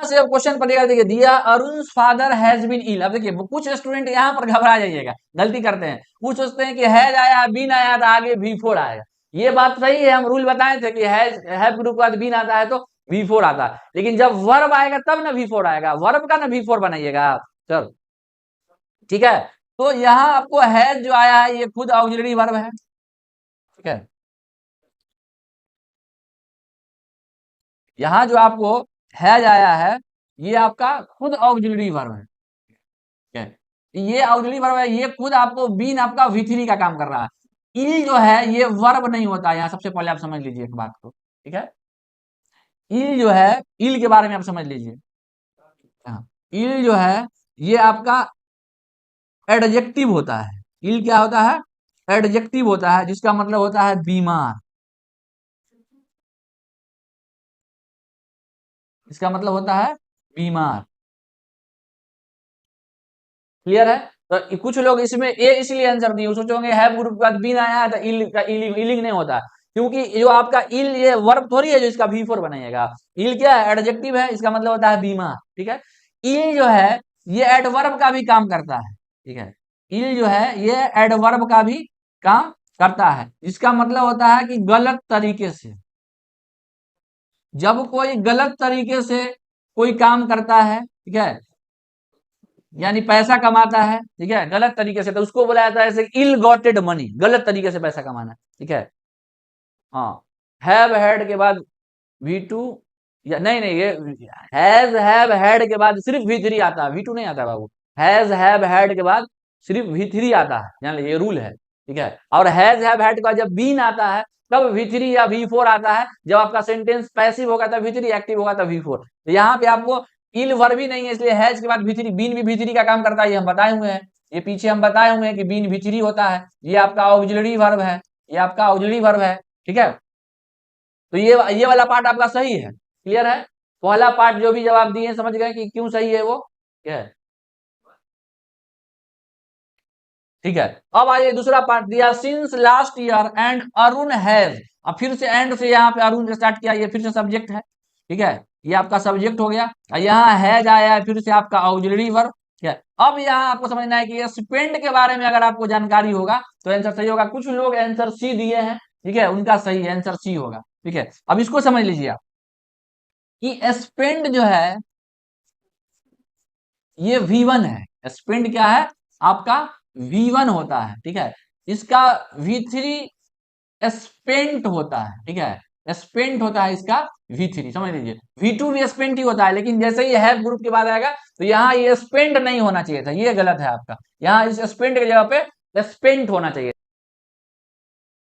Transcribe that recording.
से अब क्वेश्चन पढ़िएगा, देखिए दिया Arun father has been ill. अब देखिए कुछ स्टूडेंट यहाँ पर घबरा जाइएगा, गलती करते हैं, कुछ सोचते हैं कि हैज आया बीन आया तो आगे V4 आएगा। ये बात सही है, हम रूल बताए थे कि हैव ग्रुप के बाद बीन आता है तो V4 आता है, लेकिन जब वर्ब आएगा तब ना V4 आएगा, वर्ब का ना V4 बनाइएगा आप। चलो ठीक है, तो यहाँ आपको हैज जो आया है ये खुद ऑक्सिलरी वर्ब है, ठीक है। यहाँ जो आपको हैज आया है ये आपका खुद ऑक्सिलरी वर्ब है, ठीक है। ये ऑक्सिलरी वर्ब है, ये खुद आपको बीन आपका V3 का काम कर रहा है। इल जो है ये वर्ब नहीं होता है, यहाँ सबसे पहले आप समझ लीजिए एक बात को, ठीक है। इल जो है, इल के बारे में आप समझ लीजिए। हाँ, इल जो है ये आपका एडजेक्टिव होता है। इल क्या होता है? एडजेक्टिव होता है, जिसका मतलब होता है बीमार। इसका मतलब होता है बीमार। क्लियर है? तो कुछ लोग इसमें ए इसलिए आंसर दिए, सोचोगे हैव ग्रुप के बाद बीन आया है तो इल का इलिंग नहीं होता, क्योंकि जो आपका इल ये वर्ब थोड़ी है जो इसका V4 बनाइएगा। इल क्या है? एडजेक्टिव है, इसका मतलब होता है बीमार, ठीक है। इल जो है ये एडवर्ब का भी काम करता है, ठीक है। इल जो है ये एडवर्ब का भी काम करता है, इसका मतलब होता है कि गलत तरीके से। जब कोई गलत तरीके से कोई काम करता है, ठीक है, यानी पैसा कमाता है, ठीक है, गलत तरीके से, तो उसको बोला जाता है ऐसे इल गॉटेड मनी, गलत तरीके से पैसा कमाना, ठीक है। हाँ, हैव हैड के बाद V2 या नहीं नहीं, ये हैज हैव हैड के बाद सिर्फ V3 आता है, V2 नहीं आता बाबू। हैज हैव हैड के बाद सिर्फ V3 आता है, जान लीजिए ये रूल है, ठीक है। और हैज हैव हैड के बाद जब बीन आता है तब V3 या V4 आता है। जब आपका सेंटेंस पैसिव होगा तब V3, एक्टिव होगा तब V4। तो यहाँ पे आपको इल वर्ब भी नहीं है, इसलिए हैज के बाद V3, बीन भी V3 का काम करता है, ये हम बताए हुए हैं, ये पीछे हम बताए हुए हैं कि बीन V3 होता है। ये आपका ऑक्सिलरी वर्ब है, ये आपका ऑक्सिलरी वर्ब है, ठीक है। तो ये वाला पार्ट आपका सही है, क्लियर है। पहला पार्ट जो भी जवाब दिए समझ गए कि क्यों सही है वो, क्या है, ठीक है। अब आइए दूसरा पार्ट दिया, since last year and Arun has. अब फिर से एंड से यहाँ पे अरुण से स्टार्ट किया, ये फिर से सब्जेक्ट है, ठीक है, ये आपका सब्जेक्ट हो गया। यहाँ हैज आया है, फिर से आपका ऑक्सिलरी वर्ब, ठीक है। अब यहाँ आपको समझना है कि स्पेंड के बारे में अगर आपको जानकारी होगा तो आंसर सही होगा। कुछ लोग आंसर सी दिए हैं, ठीक है, उनका सही आंसर सी होगा, ठीक है। अब इसको समझ लीजिए आप कि स्पेंड जो है ये V1 है। स्पेंड क्या है? आपका V1 होता है, ठीक है। इसका V3 स्पेंट होता है, ठीक है, स्पेंट होता है इसका V3, समझ लीजिए। V2 भी स्पेंट ही होता है, लेकिन जैसे ही हैव ग्रुप के बाद आएगा तो यहाँ ये स्पेंट नहीं होना चाहिए था, ये गलत है आपका। यहाँ इस स्पेंट की जगह पे स्पेंट होना चाहिए।